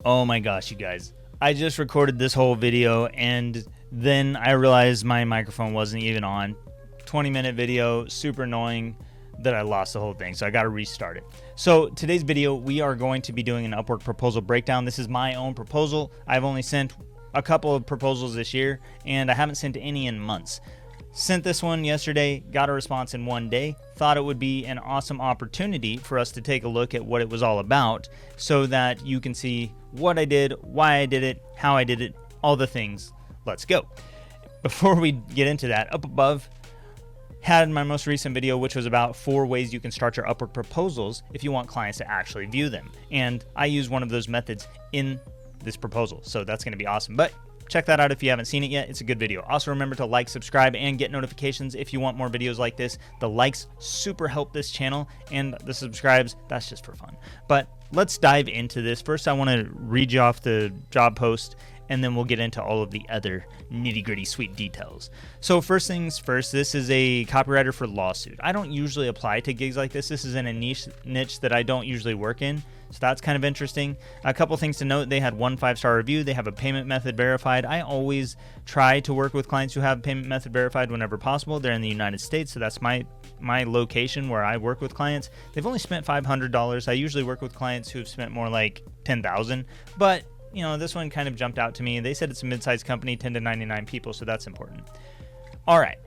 Oh my gosh, you guys. I just recorded this whole video and then I realized my microphone wasn't even on. 20-minute video, super annoying that I lost the whole thing, so I got to restart it. So today's video, we are going to be doing an Upwork proposal breakdown. This is my own proposal. I've only sent a couple of proposals this year and I haven't sent any in months. Sent this one yesterday, got a response in one day, thought it would be an awesome opportunity for us to take a look at what it was all about so that you can see what I did, why I did it, how I did it, all the things. Let's go. Before we get into that, up above, had my most recent video, which was about 4 ways you can start your Upwork proposals if you want clients to actually view them. And I use one of those methods in this proposal, so that's going to be awesome. But check that out if you haven't seen it yet. It's a good video. Also remember to like, subscribe, and get notifications if you want more videos like this. The likes super help this channel, and the subscribes, that's just for fun. But let's dive into this. First, I want to read you off the job post, and then we'll get into all of the other nitty-gritty sweet details. So first things first, this is a copywriter for lawsuit. I don't usually apply to gigs like this. This is in a niche that I don't usually work in. So that's kind of interesting. A couple things to note, they had 1 5-star review. They have a payment method verified. I always try to work with clients who have payment method verified whenever possible. They're in the United States, so that's my location where I work with clients. They've only spent $500. I usually work with clients who have spent more like $10,000, but you know, this one kind of jumped out to me. They said it's a mid-sized company, 10 to 99 people, so that's important. All right.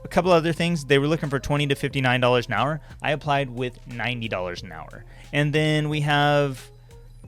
A couple other things. They were looking for $20 to $59 an hour. I applied with $90 an hour. And then we have,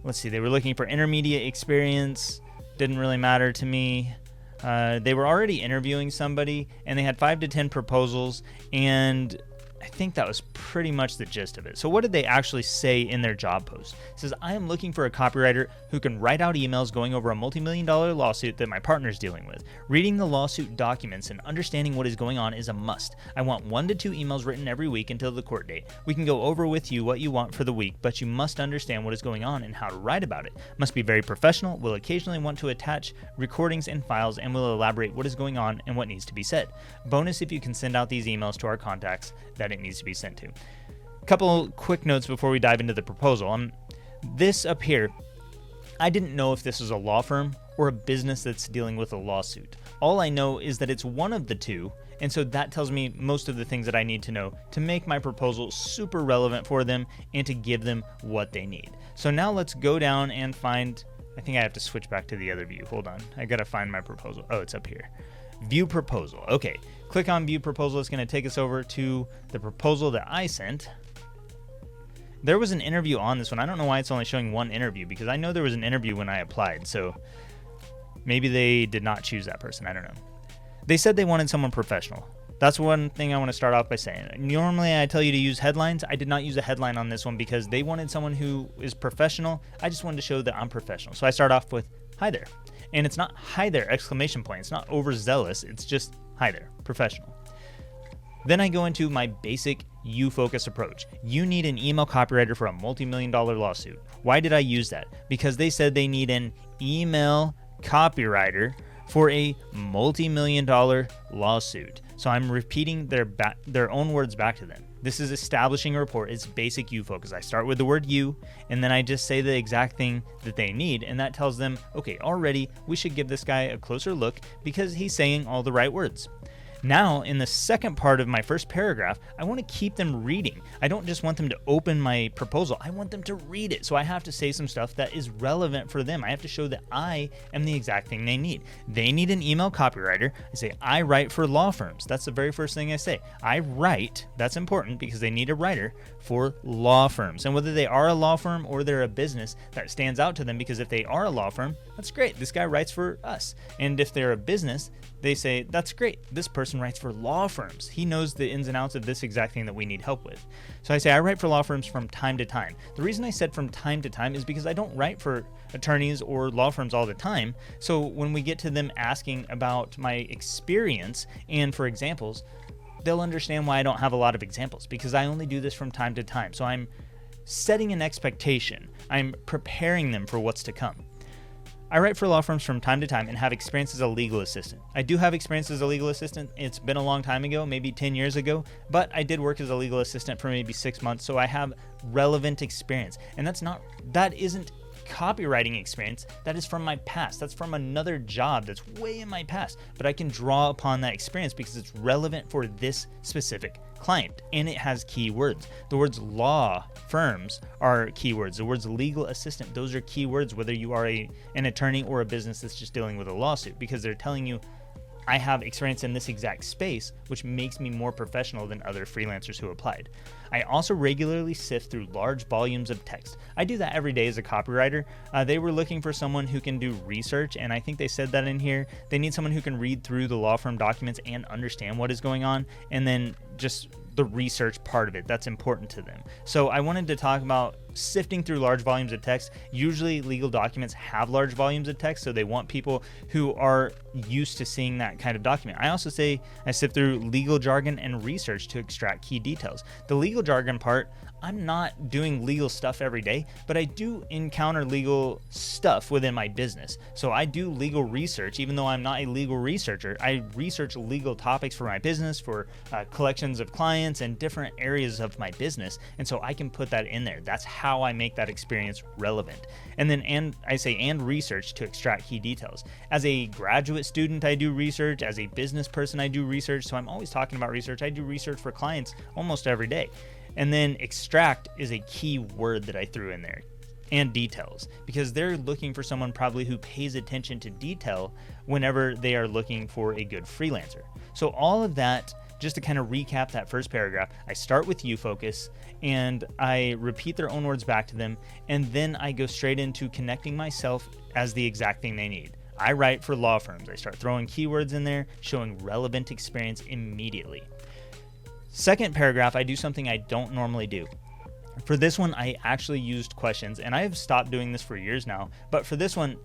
let's see, they were looking for intermediate experience. Didn't really matter to me. They were already interviewing somebody, and they had 5 to 10 proposals, and I think that was pretty much the gist of it. So what did they actually say in their job post? It says, I am looking for a copywriter who can write out emails going over a multi-million-dollar lawsuit that my partner is dealing with. Reading the lawsuit documents and understanding what is going on is a must. I want 1 to 2 emails written every week until the court date. We can go over with you what you want for the week, but you must understand what is going on and how to write about it. Must be very professional, will occasionally want to attach recordings and files, and will elaborate what is going on and what needs to be said. Bonus if you can send out these emails to our contacts that it needs to be sent to. A couple quick notes before we dive into the proposal. This up here, I didn't know if this was a law firm or a business that's dealing with a lawsuit. All I know is that it's one of the two, and so that tells me most of the things that I need to know to make my proposal super relevant for them and to give them what they need. So now let's go down and find, I think I have to switch back to the other view. Hold on, I gotta find my proposal. Oh, it's up here. View proposal. Okay, click on view proposal. It's going to take us over to the proposal that I sent. There was an interview on this one. I don't know why it's only showing 1 interview, because I know there was an interview when I applied, so maybe they did not choose that person. I don't know. They said they wanted someone professional. That's one thing I want to start off by saying. Normally I tell you to use headlines. I did not use a headline on this one because they wanted someone who is professional. I just wanted to show that I'm professional. So I start off with, hi there. And it's not hi there, exclamation point. It's not overzealous. It's just hi there, professional. Then I go into my basic you-focus approach. You need an email copywriter for a multi-million-dollar lawsuit. Why did I use that? Because they said they need an email copywriter for a multi-million-dollar lawsuit. So I'm repeating their own words back to them. This is establishing a report. It's basic you focus. I start with the word you, and then I just say the exact thing that they need, and that tells them, okay, already we should give this guy a closer look because he's saying all the right words. Now, in the second part of my first paragraph, I want to keep them reading. I don't just want them to open my proposal. I want them to read it. So I have to say some stuff that is relevant for them. I have to show that I am the exact thing they need. They need an email copywriter. I say, I write for law firms. That's the very first thing I say. I write, that's important because they need a writer for law firms. And whether they are a law firm or they're a business, that stands out to them, because if they are a law firm, that's great. This guy writes for us. And if they're a business, they say, that's great. This person writes for law firms. He knows the ins and outs of this exact thing that we need help with. So I say, I write for law firms from time to time. The reason I said from time to time is because I don't write for attorneys or law firms all the time. So when we get to them asking about my experience and for examples, they'll understand why I don't have a lot of examples, because I only do this from time to time. So I'm setting an expectation. I'm preparing them for what's to come. I write for law firms from time to time and have experience as a legal assistant. I do have experience as a legal assistant. It's been a long time ago, maybe 10 years ago, but I did work as a legal assistant for maybe 6 months, so I have relevant experience. And that isn't copywriting experience that is from my past. That's from another job that's way in my past, but I can draw upon that experience because it's relevant for this specific client and it has keywords. The words law firms are keywords. The words legal assistant, those are keywords, whether you are an attorney or a business that's just dealing with a lawsuit, because they're telling you, I have experience in this exact space, which makes me more professional than other freelancers who applied. I also regularly sift through large volumes of text. I do that every day as a copywriter. They were looking for someone who can do research, and I think they said that in here. They need someone who can read through the law firm documents and understand what is going on, and then just the research part of it. That's important to them. So I wanted to talk about sifting through large volumes of text. Usually legal documents have large volumes of text, so they want people who are used to seeing that kind of document. I also say I sift through legal jargon and research to extract key details. The legal jargon part, I'm not doing legal stuff every day, but I do encounter legal stuff within my business. So I do legal research, even though I'm not a legal researcher. I research legal topics for my business, for collections of clients and different areas of my business. And so I can put that in there. That's how I make that experience relevant. And then, and research to extract key details. As a graduate student, I do research. As a business person, I do research. So I'm always talking about research. I do research for clients almost every day. And then extract is a key word that I threw in there, and details, because they're looking for someone probably who pays attention to detail whenever they are looking for a good freelancer. So all of that, just to kind of recap that first paragraph, I start with you focus and I repeat their own words back to them, and then I go straight into connecting myself as the exact thing they need. I write for law firms. I start throwing keywords in there, showing relevant experience immediately. Second paragraph, I do something I don't normally do. For this one, I actually used questions, and I've stopped doing this for years now, but for this one,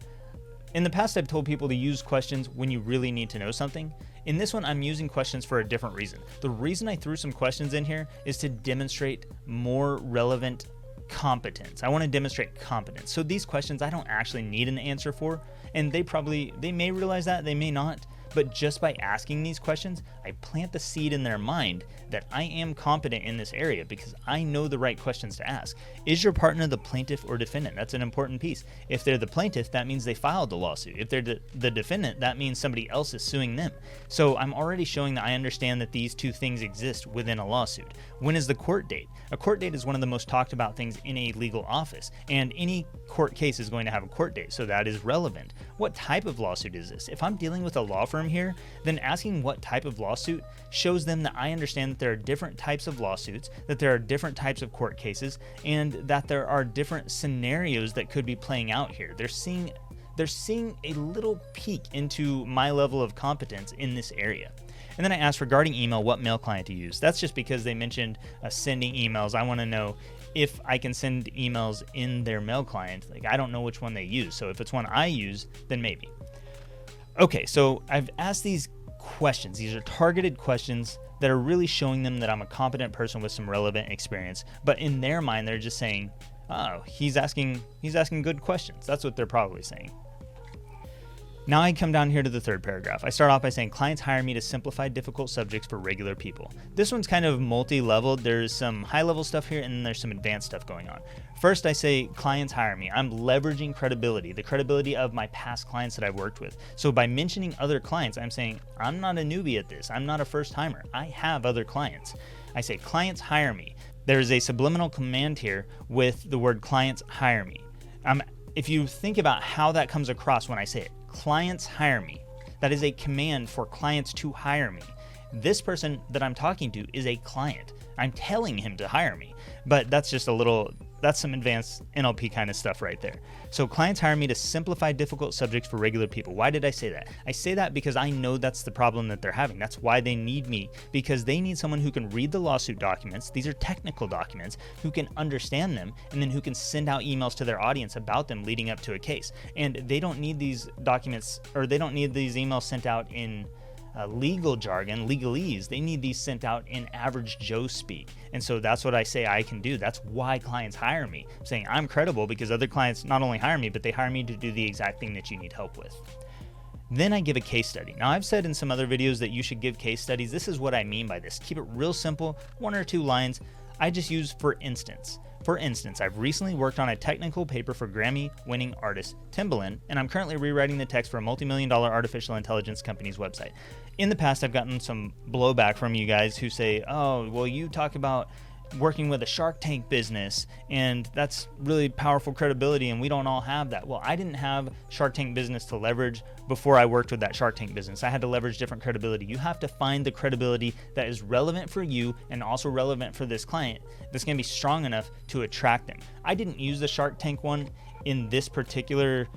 in the past I've told people to use questions when you really need to know something. In this one, I'm using questions for a different reason. The reason I threw some questions in here is to demonstrate more relevant competence. I want to demonstrate competence. So these questions I don't actually need an answer for, and they may realize that, they may not. But just by asking these questions, I plant the seed in their mind that I am competent in this area because I know the right questions to ask. Is your partner the plaintiff or defendant? That's an important piece. If they're the plaintiff, that means they filed the lawsuit. If they're the defendant, that means somebody else is suing them. So I'm already showing that I understand that these two things exist within a lawsuit. When is the court date? A court date is one of the most talked about things in a legal office, and any court case is going to have a court date, so that is relevant. What type of lawsuit is this? If I'm dealing with a law firm here, then asking what type of lawsuit shows them that I understand that there are different types of lawsuits, that there are different types of court cases, and that there are different scenarios that could be playing out here. They're seeing a little peek into my level of competence in this area. And then I asked regarding email, what mail client to use. That's just because they mentioned sending emails. I want to know if I can send emails in their mail client. Like, I don't know which one they use. So if it's one I use, then maybe. Okay, so I've asked these questions. These are targeted questions that are really showing them that I'm a competent person with some relevant experience. But in their mind, they're just saying, oh, he's asking good questions. That's what they're probably saying. Now I come down here to the third paragraph. I start off by saying clients hire me to simplify difficult subjects for regular people. This one's kind of multi-leveled. There's some high-level stuff here and then there's some advanced stuff going on. First, I say clients hire me. I'm leveraging credibility, the credibility of my past clients that I've worked with. So by mentioning other clients, I'm saying I'm not a newbie at this. I'm not a first-timer. I have other clients. I say clients hire me. There's a subliminal command here with the word clients hire me. If you think about how that comes across when I say it, clients hire me. That is a command for clients to hire me. This person that I'm talking to is a client. I'm telling him to hire me, but that's some advanced NLP kind of stuff right there. So clients hire me to simplify difficult subjects for regular people. Why did I say that? I say that because I know that's the problem that they're having. That's why they need me, because they need someone who can read the lawsuit documents. These are technical documents, who can understand them, and then who can send out emails to their audience about them leading up to a case. And they don't need these documents, or they don't need these emails sent out in legal jargon, legalese. They need these sent out in average Joe speak. And so that's what I say I can do. That's why clients hire me. I'm saying I'm credible because other clients not only hire me, but they hire me to do the exact thing that you need help with. Then I give a case study. Now, I've said in some other videos that you should give case studies. This is what I mean by this. Keep it real simple, 1 or 2 lines. I just use for instance. For instance, I've recently worked on a technical paper for Grammy-winning artist Timbaland, and I'm currently rewriting the text for a multi-million-dollar artificial intelligence company's website. In the past, I've gotten some blowback from you guys who say, oh, well, you talk about working with a Shark Tank business, and that's really powerful credibility, and we don't all have that. Well, I didn't have Shark Tank business to leverage before I worked with that Shark Tank business. I had to leverage different credibility. You have to find the credibility that is relevant for you and also relevant for this client that's going to be strong enough to attract them. I didn't use the Shark Tank one in this particular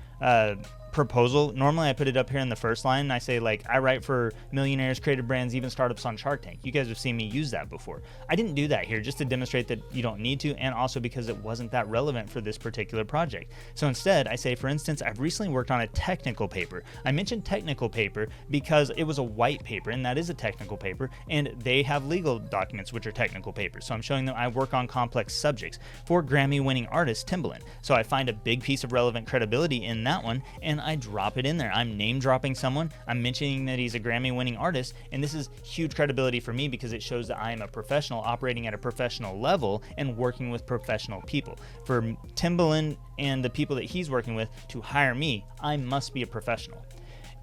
proposal. Normally I put it up here in the first line and I say, like, I write for millionaires, creative brands, even startups on Shark Tank. You guys have seen me use that before. I didn't do that here just to demonstrate that you don't need to, and also because it wasn't that relevant for this particular project. So instead I say, for instance, I've recently worked on a technical paper. I mentioned technical paper because it was a white paper, and that is a technical paper, and they have legal documents which are technical papers. So I'm showing them I work on complex subjects for Grammy-winning artist Timbaland. So I find a big piece of relevant credibility in that one, and I drop it in there. I'm name dropping someone. I'm mentioning that he's a Grammy-winning artist, and this is huge credibility for me because it shows that I am a professional operating at a professional level and working with professional people. For Timbaland and the people that he's working with to hire me, I must be a professional.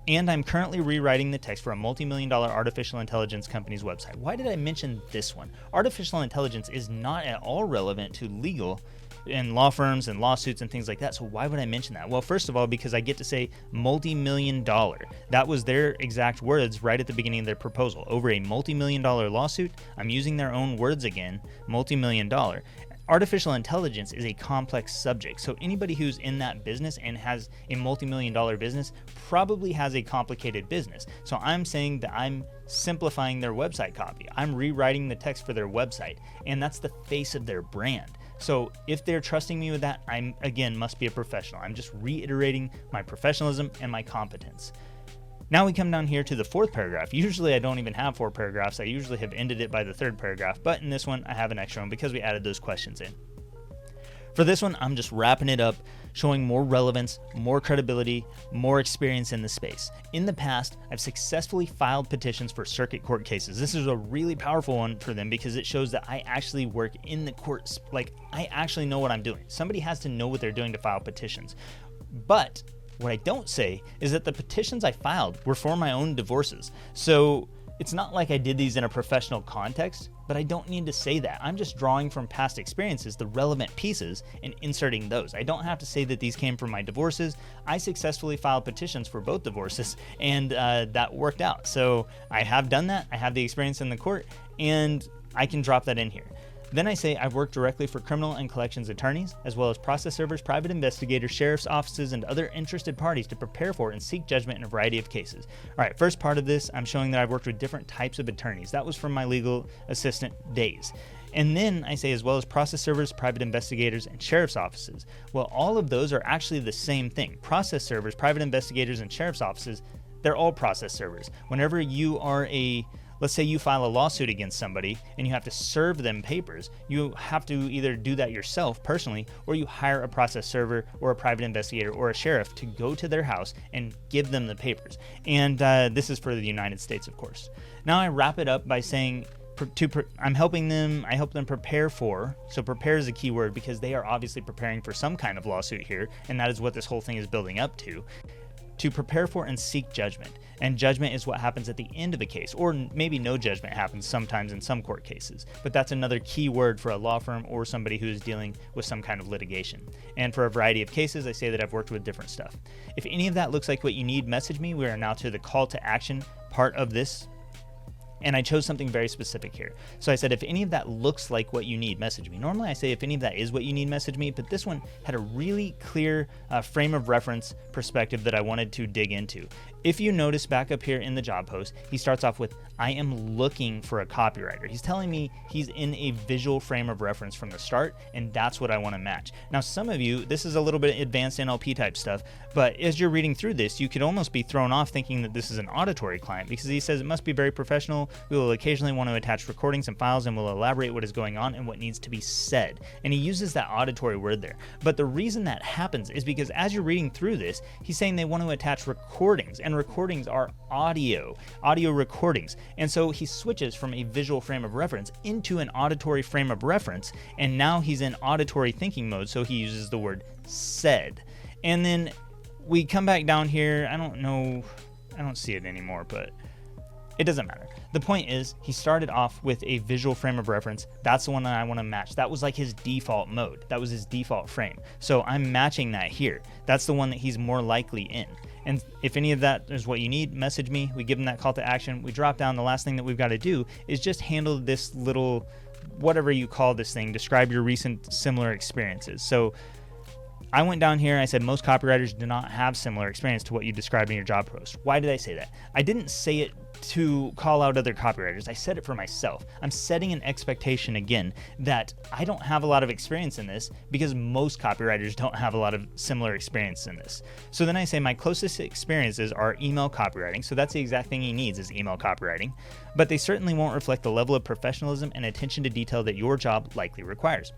And I'm currently rewriting the text for a multi-million-dollar artificial intelligence company's website. Why did I mention this one? Artificial intelligence is not at all relevant to legal and law firms and lawsuits and things like that. So why would I mention that? Well, first of all, because I get to say multi-million-dollar. That was their exact words right at the beginning of their proposal. Over a multi-million-dollar lawsuit, I'm using their own words again, multi-million-dollar. Artificial intelligence is a complex subject, so anybody who's in that business and has a multi-million-dollar business probably has a complicated business. So I'm saying that I'm simplifying their website copy. I'm rewriting the text for their website, and that's the face of their brand. So if they're trusting me with that, I'm, again, must be a professional. I'm just reiterating my professionalism and my competence. Now we come down here to the fourth paragraph. Usually I don't even have 4 paragraphs. I usually have ended it by the 3rd paragraph, but in this one I have an extra one because we added those questions in. For this one, I'm just wrapping it up, showing more relevance, more credibility, more experience in the space. In the past, I've successfully filed petitions for circuit court cases. This is a really powerful one for them because it shows that I actually work in the courts. Like, I actually know what I'm doing. Somebody has to know what they're doing to file petitions. But what I don't say is that the petitions I filed were for my own divorces. So it's not like I did these in a professional context, but I don't need to say that. I'm just drawing from past experiences the relevant pieces and inserting those. I don't have to say that these came from my divorces. I successfully filed petitions for both divorces, and that worked out. So I have done that. I have the experience in the court, and I can drop that in here. Then I say I've worked directly for criminal and collections attorneys, as well as process servers, private investigators, sheriff's offices, and other interested parties to prepare for and seek judgment in a variety of cases. All right, first part of this, I'm showing that I've worked with different types of attorneys. That was from my legal assistant days. And then I say as well as process servers, private investigators, and sheriff's offices. Well, all of those are actually the same thing. Process servers, private investigators, and sheriff's offices, they're all process servers. Whenever you are let's say you file a lawsuit against somebody and you have to serve them papers, you have to either do that yourself personally, or you hire a process server or a private investigator or a sheriff to go to their house and give them the papers. And this is for the United States, of course. Now I wrap it up by saying I help them prepare for, so prepare is a key word because they are obviously preparing for some kind of lawsuit here, and that is what this whole thing is building up to prepare for and seek judgment. And judgment is what happens at the end of a case, or maybe no judgment happens sometimes in some court cases. But that's another key word for a law firm or somebody who is dealing with some kind of litigation. And for a variety of cases, I say that I've worked with different stuff. If any of that looks like what you need, message me. We are now to the call to action part of this. And I chose something very specific here. So I said, if any of that looks like what you need, message me. Normally I say, if any of that is what you need, message me. But this one had a really clear frame of reference perspective that I wanted to dig into. If you notice back up here in the job post, he starts off with, I am looking for a copywriter. He's telling me he's in a visual frame of reference from the start, and that's what I want to match. Now, some of you, this is a little bit advanced NLP type stuff, but as you're reading through this, you could almost be thrown off thinking that this is an auditory client because he says it must be very professional, We will occasionally want to attach recordings and files, and will elaborate what is going on and what needs to be said. And he uses that auditory word there. But the reason that happens is because as you're reading through this, he's saying they want to attach recordings, and recordings are audio recordings. And so he switches from a visual frame of reference into an auditory frame of reference, and now he's in auditory thinking mode, so he uses the word said. And then we come back down here. I don't see it anymore, but it doesn't matter. The point is, he started off with a visual frame of reference. That's the one that I want to match. That was like his default mode. That was his default frame. So I'm matching that here. That's the one that he's more likely in. And if any of that is what you need, message me. We give him that call to action. We drop down. The last thing that we've got to do is just handle this little, whatever you call this thing, describe your recent similar experiences. So I went down here, I said most copywriters do not have similar experience to what you described in your job post. Why did I say that? I didn't say it to call out other copywriters. I said it for myself. I'm setting an expectation again that I don't have a lot of experience in this because most copywriters don't have a lot of similar experience in this. So then I say my closest experiences are email copywriting. So that's the exact thing he needs is email copywriting, but they certainly won't reflect the level of professionalism and attention to detail that your job likely requires.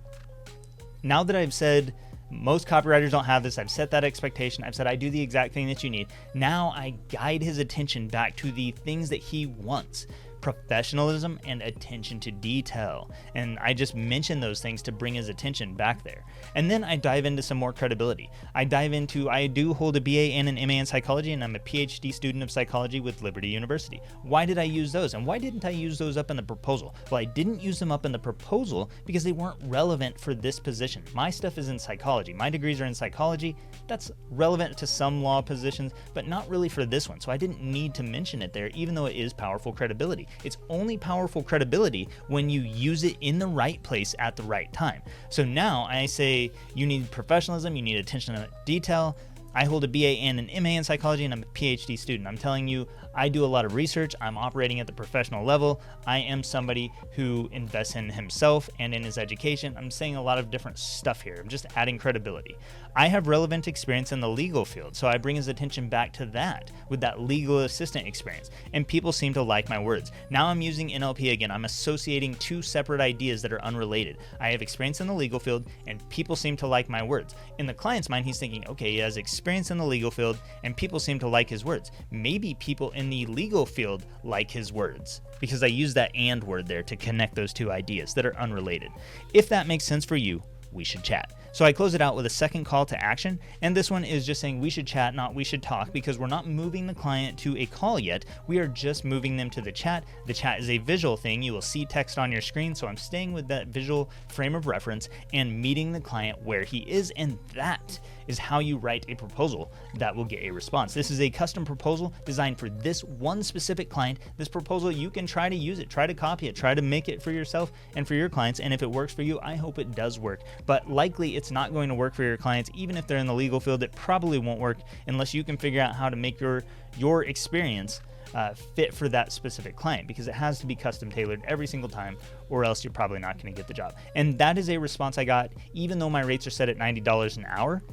Now that I've said most copywriters don't have this, I've set that expectation, I've said I do the exact thing that you need. Now I guide his attention back to the things that he wants. Professionalism and attention to detail. And I just mention those things to bring his attention back there. And then I dive into some more credibility. I do hold a BA and an MA in psychology, and I'm a PhD student of psychology with Liberty University. Why did I use those? And why didn't I use those up in the proposal? Well, I didn't use them up in the proposal because they weren't relevant for this position. My stuff is in psychology. My degrees are in psychology. That's relevant to some law positions, but not really for this one. So I didn't need to mention it there, even though it is powerful credibility. It's only powerful credibility when you use it in the right place at the right time. So now I say you need professionalism, you need attention to detail. I hold a BA and an MA in psychology, and I'm a PhD student. I'm telling you, I do a lot of research. I'm operating at the professional level. I am somebody who invests in himself and in his education. I'm saying a lot of different stuff here. I'm just adding credibility. I have relevant experience in the legal field, so I bring his attention back to that with that legal assistant experience. And people seem to like my words. Now I'm using NLP again. I'm associating two separate ideas that are unrelated. I have experience in the legal field, and people seem to like my words. In the client's mind, he's thinking, okay, he has experience in the legal field, and people seem to like his words. Maybe people in the legal field like his words, because I use that and word there to connect those two ideas that are unrelated. If that makes sense for you, we should chat. So I close it out with a second call to action, and this one is just saying we should chat, not we should talk, because we're not moving the client to a call yet. We are just moving them to the chat. The chat is a visual thing. You will see text on your screen, so I'm staying with that visual frame of reference and meeting the client where he is, and that is how you write a proposal that will get a response. This is a custom proposal designed for this one specific client. This proposal, you can try to use it, try to copy it, try to make it for yourself and for your clients, and if it works for you, I hope it does work. But likely it's not going to work for your clients. Even if they're in the legal field, it probably won't work unless you can figure out how to make your experience fit for that specific client, because it has to be custom tailored every single time, or else you're probably not going to get the job. And that is a response I got, even though my rates are set at $90 an hour.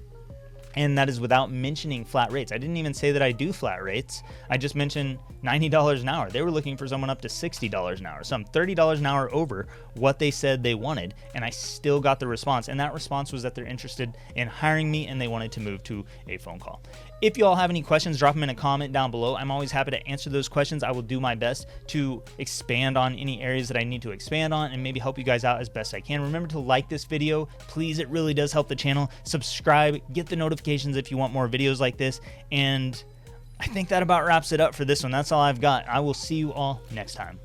And that is without mentioning flat rates. I didn't even say that I do flat rates. I just mentioned $90 an hour. They were looking for someone up to $60 an hour. So I'm $30 an hour over what they said they wanted, and I still got the response. And that response was that they're interested in hiring me and they wanted to move to a phone call. If you all have any questions, drop them in a comment down below. I'm always happy to answer those questions. I will do my best to expand on any areas that I need to expand on and maybe help you guys out as best I can. Remember to like this video, please. It really does help the channel. Subscribe, get the notifications if you want more videos like this. And I think that about wraps it up for this one. That's all I've got. I will see you all next time.